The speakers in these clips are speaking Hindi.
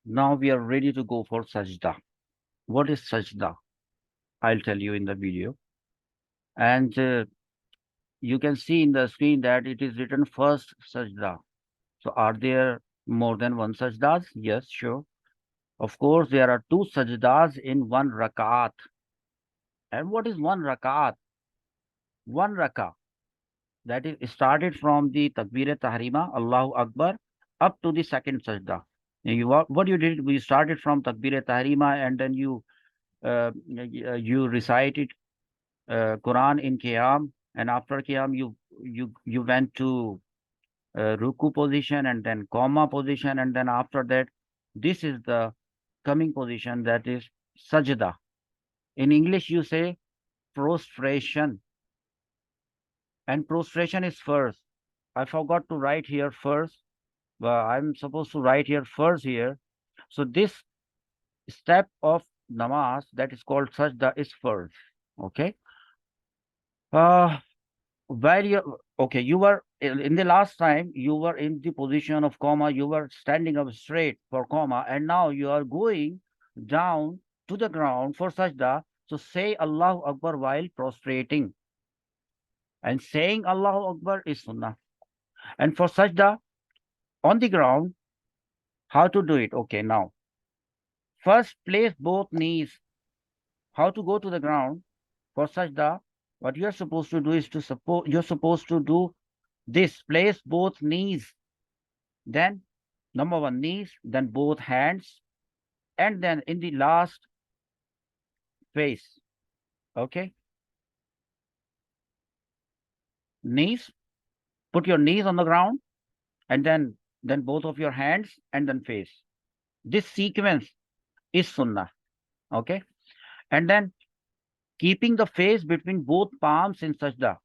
Now we are ready to go for sajda. What is sajda? I'll tell you in the video. And you can see in the screen that it is written first sajda. So are there more than one sajdas? Yes, sure. Of course, there are two sajdas in one rakat. And what is one rakat? One rakah. That is started from the Takbir Tahrima, Allahu Akbar, up to the second sajda. And what you did, we started from Takbir Tahrima and then you recited Quran in Qiyam, and after Qiyam you went to Ruku position and then Qawma position, and then after that, this is the coming position, that is Sajda. In English, you say prostration, and prostration is first. I forgot to write here first. Well, I'm supposed to write here first here. So this step of namaz that is called sajda is first. Okay. Uh, while you okay, you were in the last time you were in the position of comma, you were standing up straight for comma, and now you are going down to the ground for sajda. So say Allahu Akbar while prostrating, and saying Allahu Akbar is sunnah. And for sajda on the ground, how to do it? Okay, now first place both knees. How to go to the ground for sajda? What you're supposed to do is you're supposed to do this. Place both knees. Then number one knees, then both hands, and then in the last face. Okay, knees. Put your knees on the ground, and then both of your hands, and then face. This sequence is sunnah. Okay, and then keeping the face between both palms in sajda,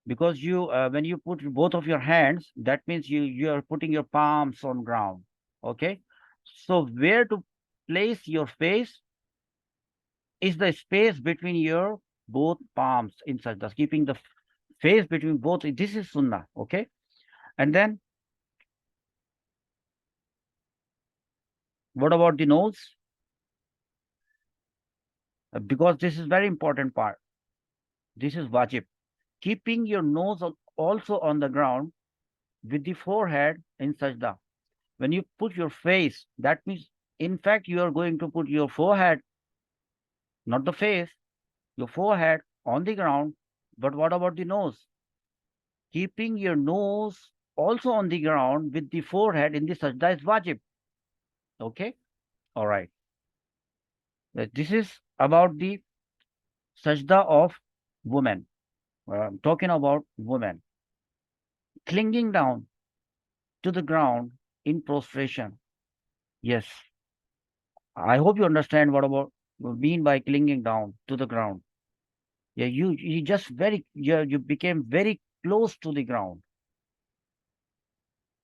because you when you put both of your hands, that means you are putting your palms on ground. Okay, so where to place your face is the space between your both palms in sajda, keeping the face between both. This is sunnah. Okay, and then what about the nose? Because this is very important part. This is wajib. Keeping your nose also on the ground with the forehead in sajda. When you put your face, that means in fact you are going to put your forehead, not the face, your forehead on the ground. But what about the nose? Keeping your nose also on the ground with the forehead in the sajda is wajib. Okay, all right. This is about the sajda of women. I'm talking about women clinging down to the ground in prostration. Yes, I hope you understand what about mean by clinging down to the ground. Yeah, you just you became very close to the ground.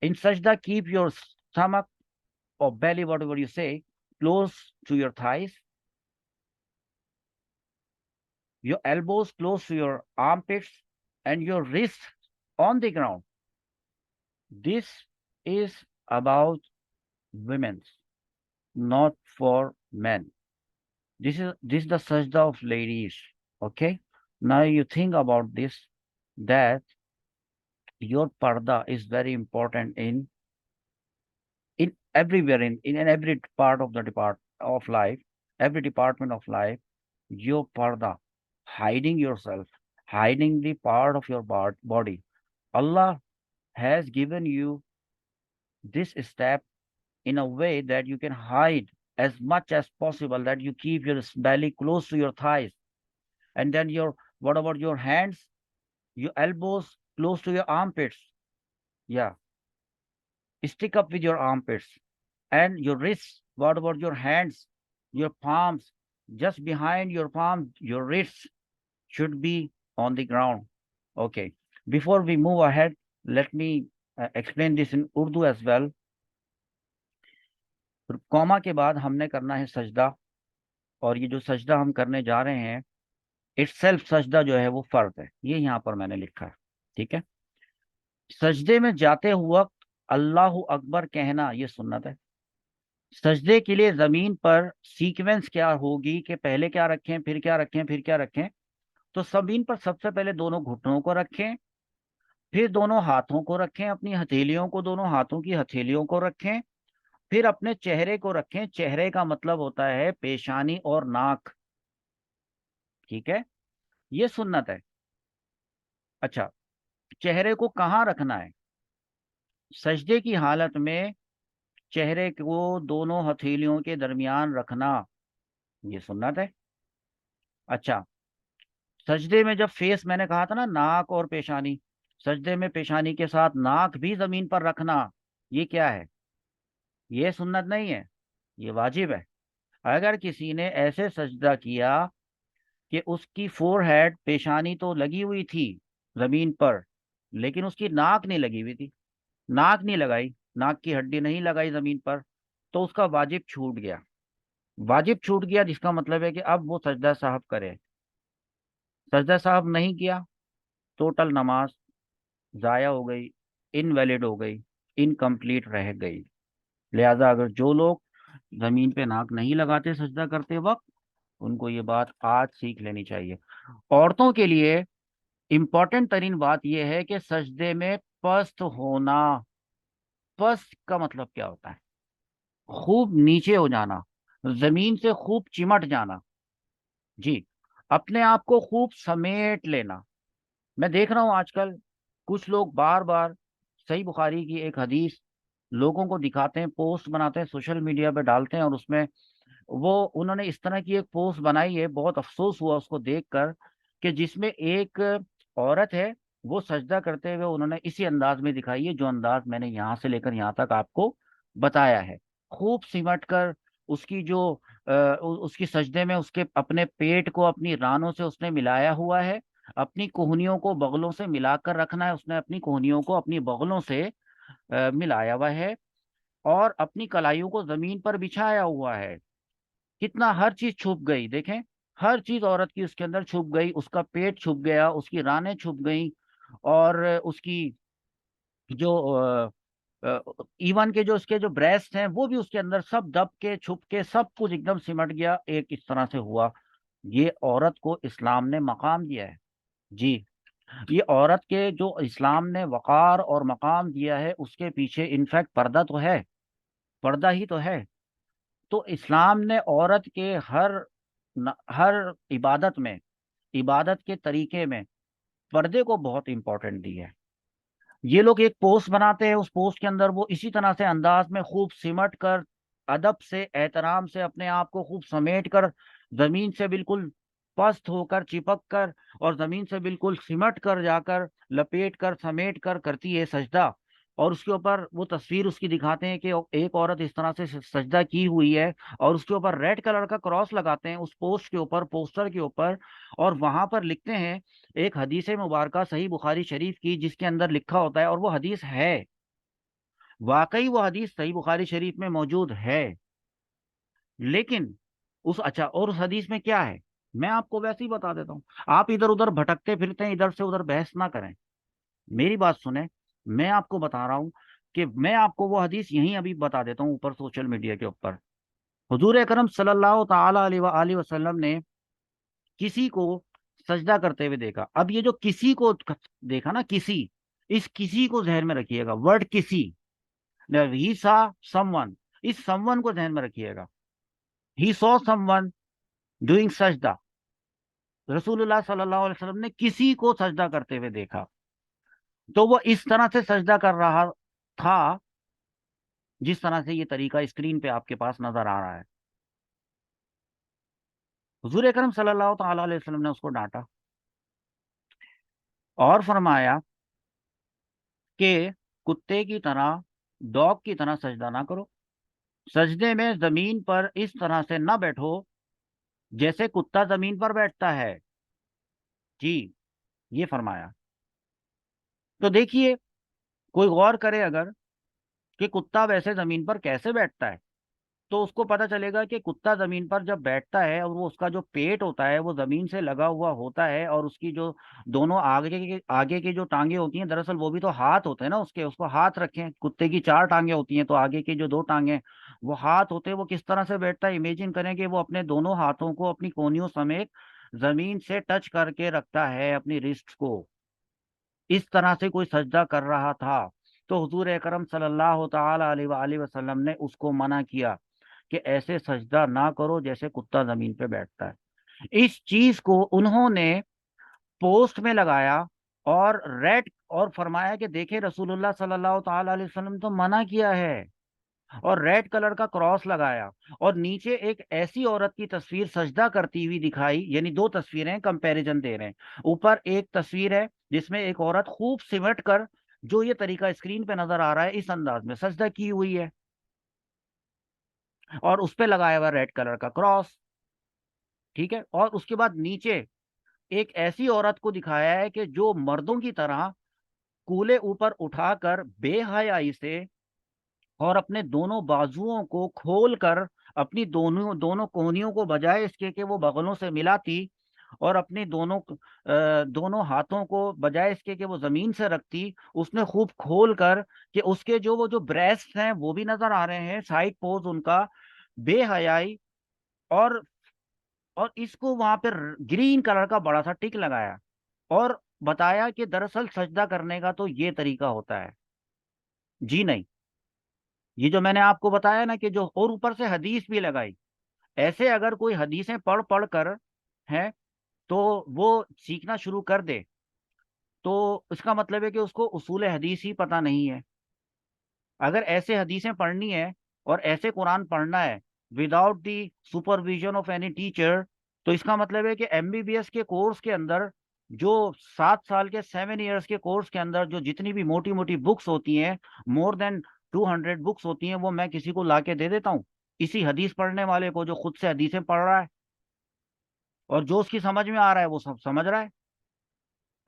In sajda, keep your stomach or belly, whatever you say, close to your thighs, your elbows close to your armpits, and your wrists on the ground. This is about women, not for men. This is the sajda of ladies. Okay. Now you think about this, that your parda is very important in everywhere, in every part of the depart of life, every department of life. Your parda, hiding yourself, hiding the part of your body. Allah has given you this step in a way that you can hide as much as possible, that you keep your belly close to your thighs, and then your what about your hands, your elbows close to your armpits. Yeah, stick up with your armpits, and your wrists. What about your hands, your palms? Just behind your palm, your wrists should be on the ground. Okay. Before we move ahead, let me explain this in Urdu as well. Comma के बाद हमने करना है सजदा, और ये जो सजदा हम करने जा रहे हैं, इट्स सेल्फ सजदा जो है वो फर्ज है, ये यहाँ पर मैंने लिखा है। ठीक है। सजदे में जाते हुए अल्लाह अकबर कहना ये सुन्नत है। सजदे के लिए जमीन पर सीक्वेंस क्या होगी कि पहले क्या रखें, फिर क्या रखें, फिर क्या रखें। तो जमीन पर सबसे पहले दोनों घुटनों को रखें, फिर दोनों हाथों को रखें, अपनी हथेलियों को, दोनों हाथों की हथेलियों को रखें, फिर अपने चेहरे को रखें। चेहरे का मतलब होता है पेशानी और नाक। ठीक है, ये सुन्नत है। अच्छा, चेहरे को कहाँ रखना है? सजदे की हालत में चेहरे को दोनों हथेलियों के दरमियान रखना, ये सुन्नत है। अच्छा, सजदे में जब फेस, मैंने कहा था ना नाक और पेशानी, सजदे में पेशानी के साथ नाक भी जमीन पर रखना, ये क्या है? ये सुन्नत नहीं है, ये वाजिब है। अगर किसी ने ऐसे सजदा किया कि उसकी फोरहेड, पेशानी तो लगी हुई थी जमीन पर, लेकिन उसकी नाक नहीं लगी हुई थी, नाक नहीं लगाई, नाक की हड्डी नहीं लगाई जमीन पर, तो उसका वाजिब छूट गया। वाजिब छूट गया जिसका मतलब है कि अब वो सजदा साहब करे। सजदा साहब नहीं किया, टोटल नमाज जाया हो गई, इनवैलिड हो गई, इनकम्प्लीट रह गई। लिहाजा अगर जो लोग जमीन पे नाक नहीं लगाते सजदा करते वक्त, उनको ये बात आज सीख लेनी चाहिए। औरतों के लिए इंपॉर्टेंट तरीन बात यह है कि सजदे में पस्त होना। पस्त का मतलब क्या होता है? खूब नीचे हो जाना, जमीन से खूब चिमट जाना। जी, अपने आप को खूब समेट लेना। मैं देख रहा हूं आजकल कुछ लोग बार बार सही बुखारी की एक हदीस लोगों को दिखाते हैं, पोस्ट बनाते हैं, सोशल मीडिया पे डालते हैं, और उसमें वो उन्होंने इस तरह की एक पोस्ट बनाई है, बहुत अफसोस हुआ उसको देखकर, कि जिसमें एक औरत है, वो सजदा करते हुए उन्होंने इसी अंदाज में दिखाई है जो अंदाज मैंने यहाँ से लेकर यहाँ तक आपको बताया है। खूब सिमट कर उसकी जो उसकी सजदे में उसके अपने पेट को अपनी रानों से उसने मिलाया हुआ है, अपनी कोहनियों को बगलों से मिलाकर रखना है, उसने अपनी कोहनियों को अपनी बगलों से मिलाया हुआ है, और अपनी कलाइयों को जमीन पर बिछाया हुआ है। कितना हर चीज छुप गई, देखें, हर चीज औरत की उसके अंदर छुप गई, उसका पेट छुप गया, उसकी रानें छुप गई, और उसकी जो इवन के जो उसके जो ब्रेस्ट हैं वो भी उसके अंदर सब दब के छुप के सब कुछ एकदम सिमट गया, एक इस तरह से हुआ। ये औरत को इस्लाम ने मकाम दिया है। जी, ये औरत के जो इस्लाम ने वकार और मकाम दिया है उसके पीछे इनफैक्ट पर्दा तो है, पर्दा ही तो है। तो इस्लाम ने औरत के हर इबादत में, इबादत के तरीके में पर्दे को बहुत इंपॉर्टेंट दी है। ये लोग एक पोस्ट बनाते हैं, उस पोस्ट के अंदर वो इसी तरह से अंदाज में खूब सिमट कर, अदब से, एहतराम से अपने आप को खूब समेट कर, जमीन से बिल्कुल पस्त होकर, चिपक कर, और जमीन से बिल्कुल सिमट कर जाकर, लपेट कर, समेट कर करती है सजदा। और उसके ऊपर वो तस्वीर उसकी दिखाते हैं कि एक औरत इस तरह से सजदा की हुई है, और उसके ऊपर रेड कलर का क्रॉस लगाते हैं उस पोस्ट के ऊपर, पोस्टर के ऊपर, और वहां पर लिखते हैं एक हदीस मुबारका सही बुखारी शरीफ की, जिसके अंदर लिखा होता है, और वो हदीस है, वाकई वो हदीस सही बुखारी शरीफ में मौजूद है। लेकिन उस, अच्छा, और उस हदीस में क्या है, मैं आपको वैसे ही बता देता हूँ। आप इधर उधर भटकते फिरते हैं, इधर से उधर बहस ना करें, मेरी बात सुने। मैं आपको बता रहा हूँ कि मैं आपको वो हदीस यहीं अभी बता देता हूँ ऊपर सोशल मीडिया के ऊपर। हुजूर अकरम सल्लल्लाहु ताला अलैहि वसल्लम ने किसी को सजदा करते हुए देखा। अब ये जो किसी को देखा ना, किसी, इस किसी को जहन में रखिएगा, वर्ड किसी, ही सा समवन, इस समवन को ध्यान में रखिएगा। ही सॉ समवन डूइंग सजदा, रसूलुल्लाह सल्लल्लाहु अलैहि वसल्लम ने किसी को सजदा करते हुए देखा, तो वो इस तरह से सजदा कर रहा था जिस तरह से ये तरीका स्क्रीन पे आपके पास नजर आ रहा है। हुजूर अकरम सल्लल्लाहु ताला अलैहि वसल्लम ने उसको डांटा और फरमाया कि कुत्ते की तरह, डॉग की तरह सजदा ना करो, सजदे में जमीन पर इस तरह से ना बैठो जैसे कुत्ता जमीन पर बैठता है। जी, ये फरमाया। तो देखिए, कोई गौर करे अगर कि कुत्ता वैसे जमीन पर कैसे बैठता है, तो उसको पता चलेगा कि कुत्ता जमीन पर जब बैठता है और वो उसका जो पेट होता है वो जमीन से लगा हुआ होता है, और उसकी जो दोनों आगे की जो टांगे होती हैं, दरअसल वो भी तो हाथ होते हैं ना उसके, उसको हाथ रखें, कुत्ते की 4 टांगे होती हैं तो आगे की जो 2 टांगे वो हाथ होते हैं, वो किस तरह से बैठता है, इमेजिन करें कि वो अपने दोनों हाथों को अपनी कोहनियों समेत जमीन से टच करके रखता है अपनी रिस्ट को, इस तरह से कोई सजदा कर रहा था। तो हुजूर अकरम सल्लल्लाहु ताला अलैहि वसल्लम ने उसको मना किया कि ऐसे सजदा ना करो जैसे कुत्ता जमीन पे बैठता है। इस चीज को उन्होंने पोस्ट में लगाया और रेड, और फरमाया कि देखें रसूलुल्लाह सल्लल्लाहु ताला अलैहि वसल्लम तो मना किया है, और रेड कलर का क्रॉस लगाया, और नीचे एक ऐसी औरत की तस्वीर सजदा करती हुई दिखाई, यानी 2 तस्वीरें कंपैरिजन दे रहे हैं। ऊपर एक तस्वीर है जिसमें एक औरत खूब सिमट कर, जो ये तरीका स्क्रीन पे नजर आ रहा है इस अंदाज में सजदा की हुई है, और उस पे लगाया हुआ रेड कलर का क्रॉस। ठीक है, और उसके बाद नीचे एक ऐसी औरत को दिखाया है कि जो मर्दों की तरह कूले ऊपर उठाकर बेहयाई से और अपने दोनों बाजुओं को खोलकर अपनी दोनों दोनों कोहनियों को बजाय इसके कि वो बगलों से मिलाती, और अपनी दोनों हाथों को बजाय इसके कि वो जमीन से रखती, उसने खूब खोल कर कि उसके जो वो जो ब्रेस्ट हैं वो भी नजर आ रहे हैं, साइड पोज उनका, बेहयाई। और और इसको वहां पर ग्रीन कलर का बड़ा सा टिक लगाया, और बताया कि दरअसल सजदा करने का तो ये तरीका होता है। जी नहीं, ये जो मैंने आपको बताया ना कि जो, और ऊपर से हदीस भी लगाई, ऐसे अगर कोई हदीसें पढ़ पढ़ कर है तो वो सीखना शुरू कर दे, तो इसका मतलब है कि उसको उसूल हदीस ही पता नहीं है। अगर ऐसे हदीसें पढ़नी है और ऐसे कुरान पढ़ना है without the supervision of any teacher, तो इसका मतलब है कि एमबीबीएस के कोर्स के अंदर, जो 7 साल के 7 इयर्स के कोर्स के अंदर जो जितनी भी मोटी मोटी बुक्स होती हैं, मोर देन 200 बुक्स होती हैं, वो मैं किसी को ला के दे देता हूँ, इसी हदीस पढ़ने वाले को जो खुद से हदीसें पढ़ रहा है, और जो उसकी समझ में आ रहा है वो सब समझ रहा है,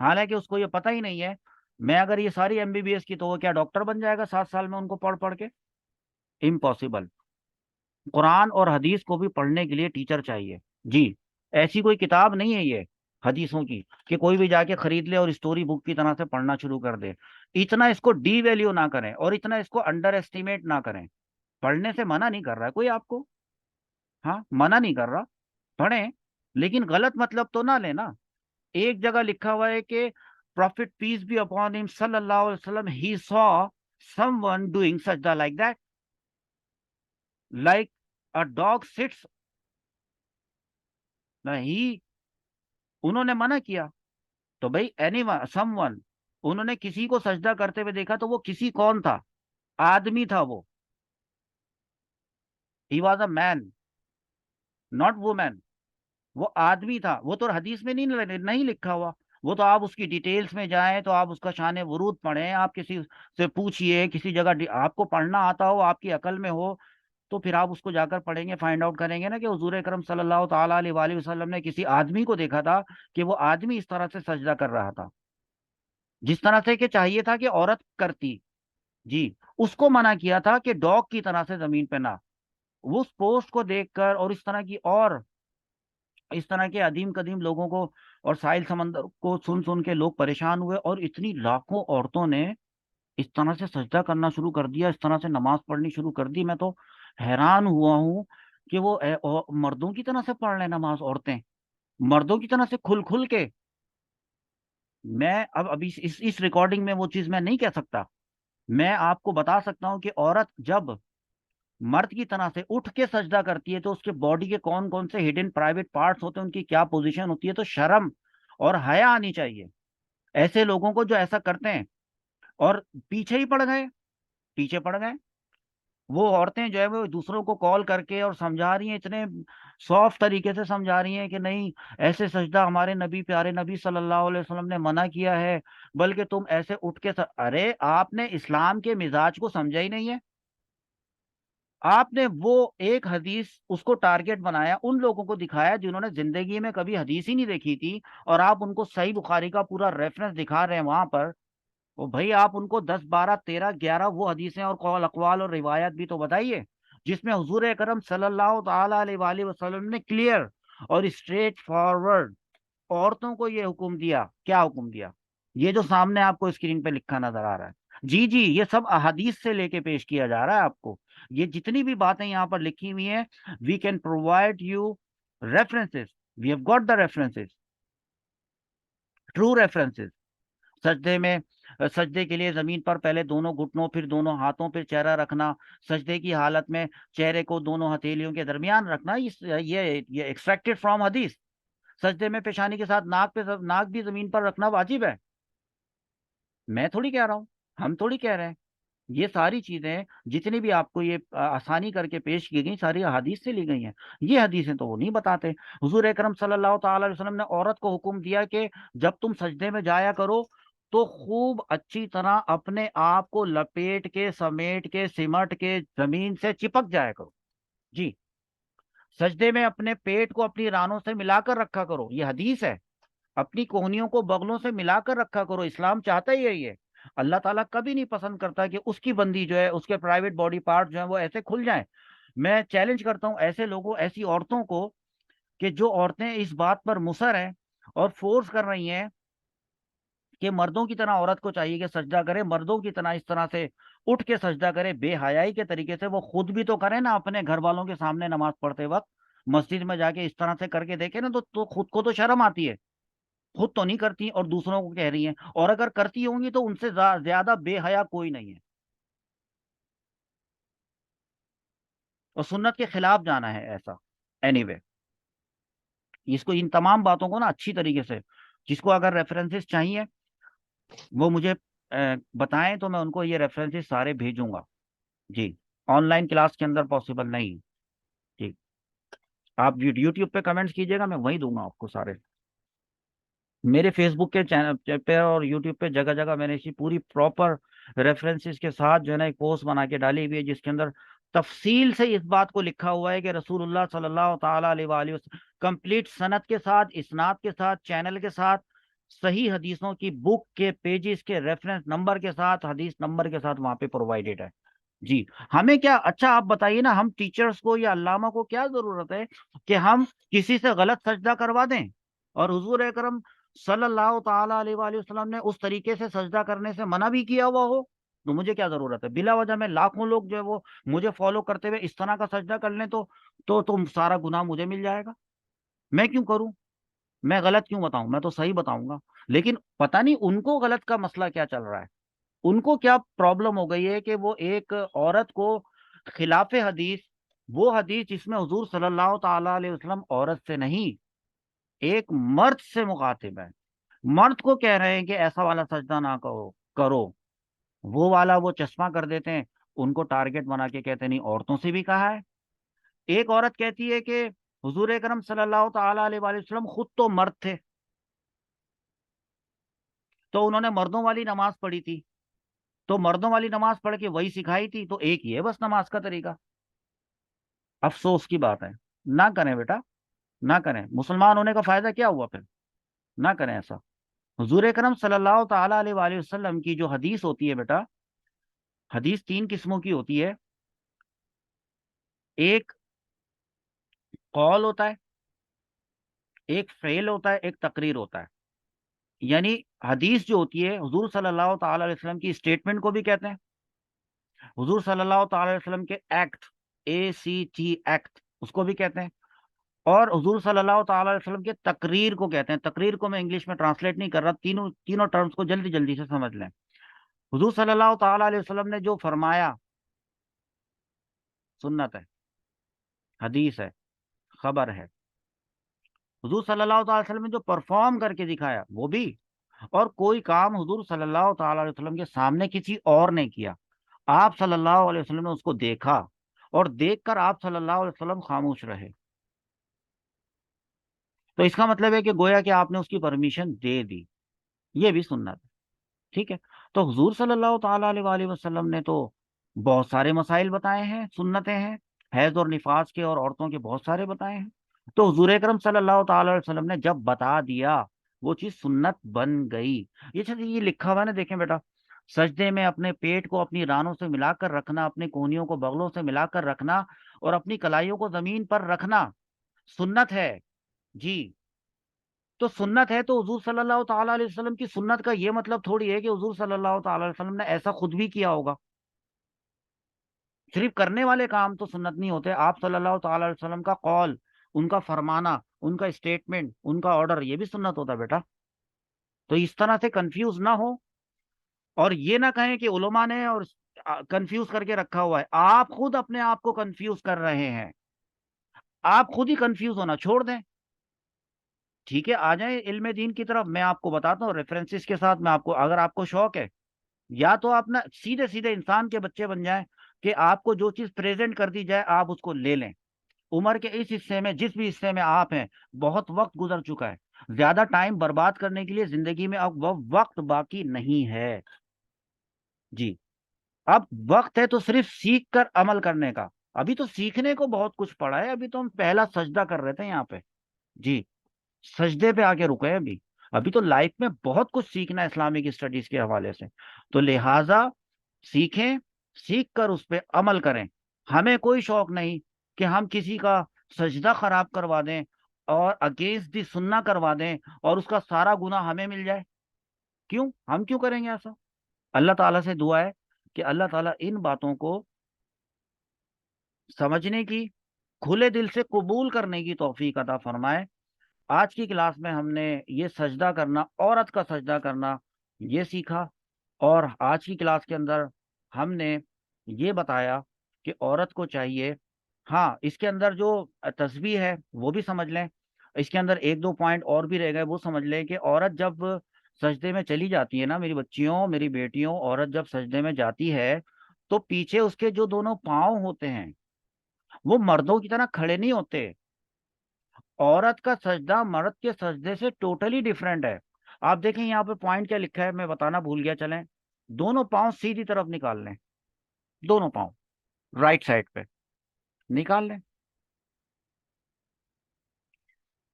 हालांकि उसको ये पता ही नहीं है। मैं अगर ये सारी एमबीबीएस की, तो वो क्या डॉक्टर बन जाएगा 7 साल में उनको पढ़ पढ़ के? इम्पॉसिबल। कुरान और हदीस को भी पढ़ने के लिए टीचर चाहिए। जी, ऐसी कोई किताब नहीं है ये हदीसों की कि कोई भी जाके खरीद ले और स्टोरी बुक की तरह से पढ़ना शुरू कर दे। इतना इसको डी वैल्यू ना करें और इतना इसको अंडर एस्टिमेट ना करें। पढ़ने से मना नहीं कर रहा है कोई आपको, हाँ मना नहीं कर रहा, पढ़ें, लेकिन गलत मतलब तो ना लेना। एक जगह लिखा हुआ है कि prophet peace be upon him सल्लल्लाहु अलैहि वसल्लम ही सॉ समवन डूइंग सजदा like that, like a dog sits, he, उन्होंने मना किया। तो भाई एनी समवन, उन्होंने किसी को सजदा करते हुए देखा, तो वो किसी कौन था? आदमी था वो, he was a man, not women, वो आदमी था। वो तो हदीस में नहीं लिखा हुआ, वो तो आप उसकी डिटेल्स में जाएं तो आप उसका शान वरूद पढ़ें, आप किसी से पूछिए, किसी जगह आपको पढ़ना आता हो, आपकी अकल में हो, तो फिर आप उसको जाकर पढ़ेंगे, फाइंड आउट करेंगे ना कि हुजूर अकरम सल्लल्लाहु ताला अलैहि वसल्लम ने किसी आदमी को देखा था कि वो आदमी इस तरह से सजदा कर रहा था, जिस तरह से कि चाहिए था कि औरत करती। जी, उसको मना किया था कि डॉग की तरह से जमीन पे ना। वो उस पोस्ट को देखकर और इस तरह के अदीम कदीम लोगों को और साहिल समंदर को सुन सुन के लोग परेशान हुए, और इतनी लाखों औरतों ने इस तरह से सजदा करना शुरू कर दिया, इस तरह से नमाज पढ़नी शुरू कर दी। मैं तो हैरान हुआ हूँ कि वो मर्दों की तरह से पढ़ रहे हैं नमाज, औरतें मर्दों की तरह से खुल खुल के। मैं अब अभी इस रिकॉर्डिंग में वो चीज मैं नहीं कह सकता। मैं आपको बता सकता हूँ कि औरत जब मर्द की तरह से उठ के सजदा करती है तो उसके बॉडी के कौन कौन से हिडन प्राइवेट पार्ट्स होते हैं, उनकी क्या पोजीशन होती है, तो शर्म और हया आनी चाहिए ऐसे लोगों को जो ऐसा करते हैं। और पीछे ही पड़ गए, पीछे पड़ गए। वो औरतें जो है वो दूसरों को कॉल करके और समझा रही हैं, इतने सॉफ्ट तरीके से समझा रही हैं कि नहीं, ऐसे सजदा हमारे नबी, प्यारे नबी सल्लल्लाहु अलैहि वसल्लम ने मना किया है, बल्कि तुम ऐसे उठ के अरे आपने इस्लाम के मिजाज को समझा ही नहीं है। आपने वो एक हदीस उसको टारगेट बनाया, उन लोगों को दिखाया जिन्होंने जिंदगी में कभी हदीस ही नहीं देखी थी, और आप उनको सही बुखारी का पूरा रेफरेंस दिखा रहे हैं वहां पर। तो भाई आप उनको 10 12 13 11 वो हदीसें और कौल अकवाल और रिवायत भी तो बताइए। जिसमें हुजूर अकरम सल्लल्लाहु ताला अलैहि वसल्लम ने क्लियर और स्ट्रेट फॉरवर्ड औरतों को ये हुक्म दिया। क्या हुक्म दिया? ये जो सामने आपको स्क्रीन पे लिखा नजर आ रहा है, जी जी, ये सब अहादीस से लेके पेश किया जा रहा है आपको। ये जितनी भी बातें यहाँ पर लिखी हुई हैं, we can provide you references, we have got the references, true references. सजदे में, सजदे के लिए जमीन पर पहले दोनों घुटनों फिर दोनों हाथों पर चेहरा रखना, सजदे की हालत में चेहरे को दोनों हथेलियों के दरमियान रखना, ये एक्सट्रैक्टेड फ्रॉम हदीस। सजदे में पेशानी के साथ नाक भी जमीन पर रखना वाजिब है। मैं थोड़ी कह रहा हूँ, हम थोड़ी कह रहे हैं। ये सारी चीजें जितनी भी आपको ये आसानी करके पेश की गई, सारी हदीस से ली गई हैं। ये हदीसें तो वो नहीं बताते। हुजूर अकरम सल्लल्लाहु ताला अलैहि वसल्लम ने औरत को हुक्म दिया कि जब तुम सजदे में जाया करो तो खूब अच्छी तरह अपने आप को लपेट के, समेट के, सिमट के जमीन से चिपक जाया करो। जी, सजदे में अपने पेट को अपनी रानों से मिलाकर रखा करो, ये हदीस है। अपनी कोहनियों को बगलों से मिलाकर रखा करो, इस्लाम चाहता ही यही है। अल्लाह ताला कभी नहीं पसंद करता कि उसकी बंदी जो है, उसके प्राइवेट बॉडी पार्ट जो है वो ऐसे खुल जाएं। मैं चैलेंज करता हूं ऐसे लोगों, ऐसी औरतों को, कि जो औरतें इस बात पर मुसर हैं और फोर्स कर रही हैं कि मर्दों की तरह औरत को चाहिए कि सजदा करे, मर्दों की तरह इस तरह से उठ के सजदा करे, बेहयाई के तरीके से वो खुद भी तो करे ना, अपने घर वालों के सामने नमाज पढ़ते वक्त मस्जिद में जाके इस तरह से करके देखे ना, तो खुद को तो शर्म आती है। खुद तो नहीं करती और दूसरों को कह रही हैं, और अगर करती होंगी तो उनसे ज्यादा बेहया कोई नहीं है। और सुन्नत के खिलाफ जाना है ऐसा। एनीवे, इसको, इन तमाम बातों को ना अच्छी तरीके से, जिसको अगर रेफरेंसेस चाहिए वो मुझे बताएं, तो मैं उनको ये रेफरेंसेस सारे भेजूंगा। जी, ऑनलाइन क्लास के अंदर पॉसिबल नहीं। जी, आप यूट्यूब पे कमेंट्स कीजिएगा, मैं वहीं दूंगा आपको सारे। मेरे फेसबुक के चैनल पे और यूट्यूब पे जगह जगह मैंने इसी पूरी प्रॉपर रेफरेंसेस के साथ जो है ना एक पोस्ट बना के डाली हुई है, जिसके अंदर तफसील से इस बात को लिखा हुआ है कि रसूलुल्लाह सल्लल्लाहु ताला अलैहि वसल्लम कंप्लीट सनद के साथ, इस्नाद के साथ, चैनल के साथ, सही हदीसों की बुक के पेजेस के रेफरेंस नंबर के साथ, हदीस नंबर के साथ वहां पे प्रोवाइडेड है। जी, हमें क्या, अच्छा आप बताइए ना, हम टीचर्स को या अल्लामा को क्या जरूरत है कि हम किसी से गलत सजदा करवा दें? और हुजूर अकरम सल्लल्लाहु ताला अलैहि वसल्लम ने उस तरीके से सजदा करने से मना भी किया हुआ हो, तो मुझे क्या जरूरत है? बिला वजह में लाखों लोग जो है वो मुझे फॉलो करते हुए इस तरह का सजदा कर लें, तो सारा गुनाह मुझे मिल जाएगा। मैं क्यों करूं? मैं गलत क्यों बताऊं? मैं तो सही बताऊंगा। लेकिन पता नहीं उनको गलत का मसला क्या चल रहा है। उनको क्या प्रॉब्लम हो गई है कि वो एक औरत को खिलाफे हदीस, वो हदीस जिसमें हुजूर सल्लल्लाहु ताला अलैहि वसल्लम औरत से नहीं, एक मर्द से मुखातिब है, मर्द को कह रहे हैं कि ऐसा वाला सजदा ना करो करो, वो वाला वो चश्मा कर देते हैं, उनको टारगेट बना के कहते नहीं, औरतों से भी कहा है। एक औरत कहती है कि हुजूर अकरम सल्लल्लाहु ताला अलैहि वसल्लम खुद तो मर्द थे, तो उन्होंने मर्दों वाली नमाज पढ़ी थी, तो मर्दों वाली नमाज पढ़ के वही सिखाई थी, तो एक ही है बस नमाज का तरीका। अफसोस की बात है। ना करें बेटा, ना करें, मुसलमान होने का फायदा क्या हुआ फिर? ना करें ऐसा। हुजूर अकरम सल्लल्लाहु ताला अलैहि वसल्लम की जो हदीस होती है बेटा, हदीस तीन किस्मों की होती है। एक कौल होता है, एक फेल होता है, एक तकरीर होता है। यानी हदीस जो होती है हुजूर सल्लल्लाहु ताला अलैहि वसल्लम की स्टेटमेंट को भी कहते हैं, हुजूर सल्लल्लाहु ताला अलैहि वसल्लम के एक्ट, ACT एक्ट, उसको भी कहते हैं, और हुजूर सल्लल्लाहु ताला अलैहि वसल्लम के तकरीर को कहते हैं। तकरीर को मैं इंग्लिश में ट्रांसलेट नहीं कर रहा, तीनों तीनों टर्म्स को जल्दी जल्दी से समझ लें। हुजूर सल्लल्लाहु ताला अलैहि वसल्लम ने जो फरमाया, सुन्नत है, हदीस है, खबर है। हुजूर सल्लल्लाहु ताला अलैहि वसल्लम ने जो परफॉर्म करके दिखाया, वो भी। और कोई काम हुजूर सल्लल्लाहु ताला अलैहि वसल्लम के सामने किसी और ने किया, आप सल्लल्लाहु अलैहि वसल्लम ने उसको देखा, और देखकर आप सल्लल्लाहु अलैहि वसल्लम खामोश रहे, तो इसका मतलब है कि गोया कि आपने उसकी परमिशन दे दी। ये भी सुन्नत है। ठीक है। तो हुजूर सल्लल्लाहु ताला अलैहि वसल्लम ने तो बहुत सारे मसाइल बताए हैं, सुन्नतें हैं, हैज और निफास के और औरतों के बहुत सारे बताए हैं। तो हुजूर अकरम सल्लल्लाहु ताला अलैहि वसल्लम ने जब बता दिया, वो चीज सुन्नत बन गई। ये लिखा हुआ है ना, देखें बेटा, सजदे में अपने पेट को अपनी रानों से मिलाकर रखना, अपने कोहनियों को बगलों से मिलाकर रखना और अपनी कलाइयों को जमीन पर रखना सुन्नत है जी। तो सुन्नत है तो हुजूर सल्लल्लाहु ताला अलैहि वसल्लम की सुन्नत का ये मतलब थोड़ी है कि हुजूर सल्लल्लाहु ताला अलैहि वसल्लम ने ऐसा खुद भी किया होगा। सिर्फ करने वाले काम तो सुन्नत नहीं होते, आप सल्लल्लाहु ताला अलैहि वसल्लम का कौल, उनका फरमाना, उनका स्टेटमेंट, उनका ऑर्डर, ये भी सुन्नत होता है बेटा। तो इस तरह से कंफ्यूज ना हो और ये ना कहें कि उलमा ने और कंफ्यूज करके रखा हुआ है। आप खुद अपने आप को कंफ्यूज कर रहे हैं। आप खुद ही कंफ्यूज होना छोड़ दें। ठीक है, आ जाए इल्म दीन की तरफ। मैं आपको बताता हूँ रेफरेंसेस के साथ। मैं आपको, अगर आपको शौक है, या तो आप ना सीधे सीधे इंसान के बच्चे बन जाएं कि आपको जो चीज प्रेजेंट कर दी जाए आप उसको ले लें। उम्र के इस हिस्से में, जिस भी हिस्से में आप हैं, बहुत वक्त गुजर चुका है। ज्यादा टाइम बर्बाद करने के लिए जिंदगी में अब वह वक्त बाकी नहीं है जी। अब वक्त है तो सिर्फ सीख कर अमल करने का। अभी तो सीखने को बहुत कुछ पड़ा है। अभी तो हम पहला सजदा कर रहे थे यहाँ पे जी, सजदे पे आके रुके हैं अभी। अभी तो लाइफ में बहुत कुछ सीखना है इस्लामिक स्टडीज के हवाले से। तो लिहाजा सीखें, सीख कर उस पर अमल करें। हमें कोई शौक नहीं कि हम किसी का सजदा खराब करवा दें और अगेंस्ट दी सुन्ना करवा दें और उसका सारा गुनाह हमें मिल जाए। क्यों, हम क्यों करेंगे ऐसा? अल्लाह ताला से दुआ है कि अल्लाह ताला इन बातों को समझने की, खुले दिल से कबूल करने की तौफीक अता फरमाए। आज की क्लास में हमने ये सजदा करना, औरत का सजदा करना, ये सीखा। और आज की क्लास के अंदर हमने ये बताया कि औरत को चाहिए, हाँ, इसके अंदर जो तस्बीह है वो भी समझ लें। इसके अंदर एक दो पॉइंट और भी रह गए, वो समझ लें कि औरत जब सजदे में चली जाती है ना, मेरी बच्चियों, मेरी बेटियों, औरत जब सजदे में जाती है तो पीछे उसके जो दोनों पाँव होते हैं वो मर्दों की तरह खड़े नहीं होते। औरत का सजदा मर्द के सजदे से टोटली डिफरेंट है। आप देखें यहाँ पे पॉइंट क्या लिखा है, मैं बताना भूल गया, चलें। दोनों पांव सीधी तरफ निकाल लें, दोनों पांव राइट साइड पे निकाल लें।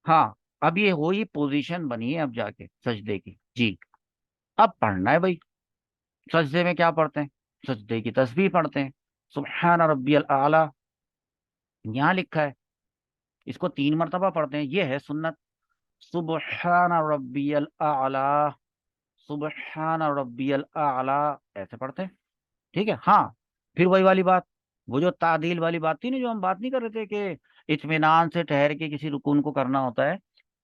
हाँ, अब ये हो ही पोजीशन बनी है अब जाके सजदे की जी। अब पढ़ना है भाई। सजदे में क्या पढ़ते हैं? सजदे की तस्बीह पढ़ते हैं, सुब्हान रब्बियल आला, यहाँ लिखा है। इसको 3 मरतबा पढ़ते हैं, ये है सुन्नत। सुब्हान रब्बियल आला, सुब्हान रब्बियल आला, ऐसे पढ़ते हैं। ठीक है, हाँ। फिर वही वाली बात, वो जो तादील वाली बात थी ना, जो हम बात नहीं कर रहे थे कि इत्मीनान से ठहर के किसी रुकून को करना होता है,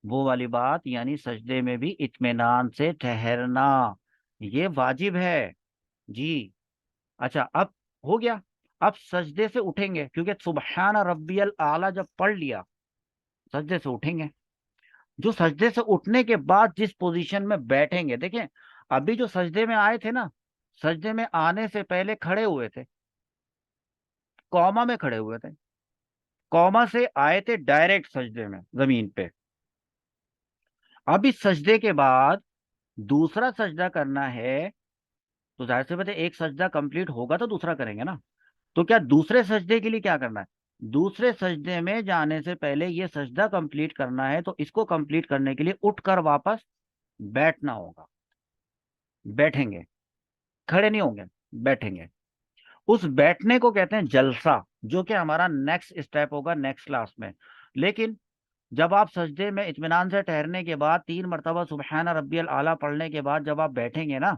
वो वाली बात, यानी सजदे में भी इत्मीनान से ठहरना ये वाजिब है जी। अच्छा, अब हो गया। अब सजदे से उठेंगे, क्योंकि सुबहान रब्बियल आला जब पढ़ लिया, सजदे से उठेंगे। जो सजदे से उठने के बाद जिस पोजीशन में बैठेंगे, देखें, अभी जो सजदे में आए थे ना, सजदे में आने से पहले खड़े हुए थे, कौमा में खड़े हुए थे, कौमा से आए थे डायरेक्ट सजदे में जमीन पे। अब इस सजदे के बाद दूसरा सजदा करना है, तो जाहिर सी बात है एक सजदा कंप्लीट होगा तो दूसरा करेंगे ना। तो क्या दूसरे सजदे के लिए क्या करना है? दूसरे सजदे में जाने से पहले ये सजदा कंप्लीट करना है, तो इसको कंप्लीट करने के लिए उठकर वापस बैठना होगा। बैठेंगे, खड़े नहीं होंगे, बैठेंगे। उस बैठने को कहते हैं जलसा, जो कि हमारा नेक्स्ट स्टेप होगा नेक्स्ट क्लास में। लेकिन जब आप सजदे में इत्मीनान से ठहरने के बाद 3 मरतबा सुबहान रब्बियल आला पढ़ने के बाद जब आप बैठेंगे ना,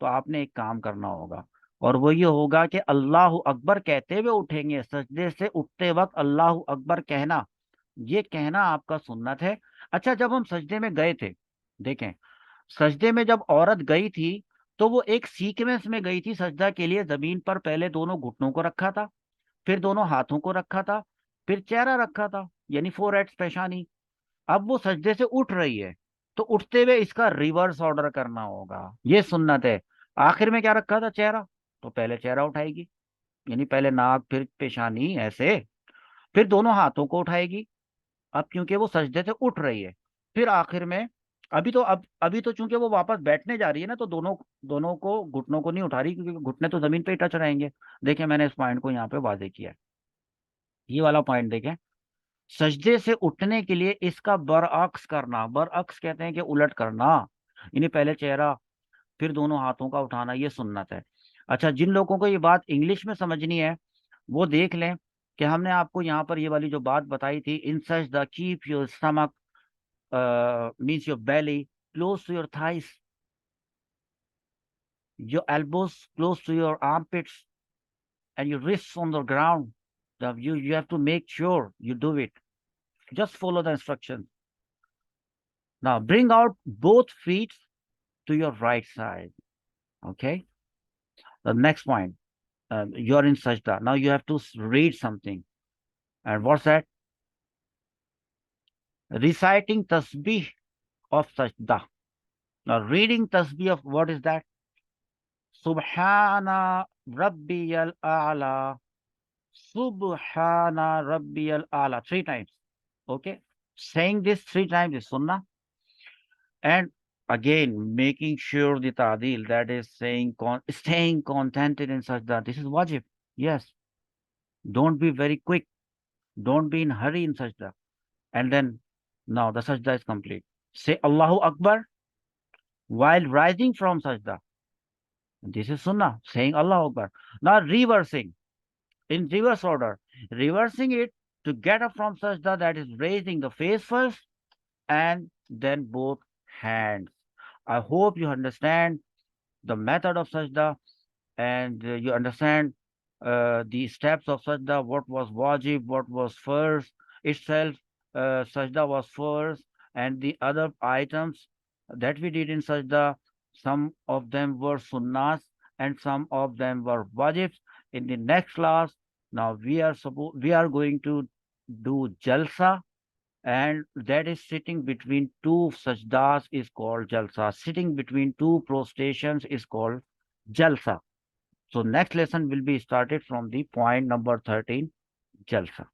तो आपने एक काम करना होगा, और वो ये होगा कि अल्लाह अकबर कहते हुए उठेंगे। सजदे से उठते वक्त अल्लाह अकबर कहना, ये कहना आपका सुन्नत है। अच्छा, जब हम सजदे में गए थे, देखें, सजदे में जब औरत गई थी तो वो एक सीक्वेंस में गई थी सजदा के लिए। जमीन पर पहले दोनों घुटनों को रखा था, फिर दोनों हाथों को रखा था, फिर चेहरा रखा था, यानी फोर हेड्स, पेशानी। अब वो सजदे से उठ रही है, तो उठते हुए इसका रिवर्स ऑर्डर करना होगा, ये सुन्नत है। आखिर में क्या रखा था? चेहरा। तो पहले चेहरा उठाएगी, यानी पहले नाक, फिर पेशानी, ऐसे, फिर दोनों हाथों को उठाएगी। अब क्योंकि वो सजदे से उठ रही है, फिर आखिर में, अभी तो चूंकि वो वापस बैठने जा रही है ना, तो दोनों दोनों को, घुटनों को नहीं उठा रही, क्योंकि घुटने तो जमीन पे ही टच रहेंगे। देखिए, मैंने इस पॉइंट को यहाँ पे वाजे किया है, ये वाला पॉइंट देखें। सजदे से उठने के लिए इसका बरअक्स करना, बरअक्स कहते हैं कि उलट करना, यानी पहले चेहरा, फिर दोनों हाथों का उठाना, ये सुन्नत है। अच्छा, जिन लोगों को ये बात इंग्लिश में समझनी है वो देख लें कि हमने आपको यहाँ पर ये वाली जो बात बताई थी, in such the keep your stomach means your belly close to your thighs, your elbows close to your armpits, and your wrists on the ground. You have to make sure you do it. Just follow the instructions. Now bring out both feet to your right side. Okay. The next point, you're in sajda. Now you have to read something. And what's that? Reciting tasbih of sajda. Now reading tasbih of what is that? Subhana Rabbiyal A'la. Subhana Rabbiyal A'la. 3 times. Okay. Saying this 3 times is sunnah. And again, making sure the ta'dil, that is saying, staying contented in sajda, this is wajib. Yes. Don't be very quick. Don't be in hurry in sajda. And then, now the sajda is complete. Say Allahu Akbar while rising from sajda. This is sunnah, saying Allahu Akbar. Now reversing, in reverse order. Reversing it to get up from sajda, that is raising the face first and then both hands. I hope you understand the method of sajda, and you understand the steps of sajda, what was wajib, what was first itself. Sajda was first, and the other items that we did in sajda, some of them were sunnahs and some of them were wajibs. In the next class, now we are going to do jalsa, and that is sitting between two sajdas is called jalsa. Sitting between two prostrations is called jalsa. So next lesson will be started from the point number 13, jalsa.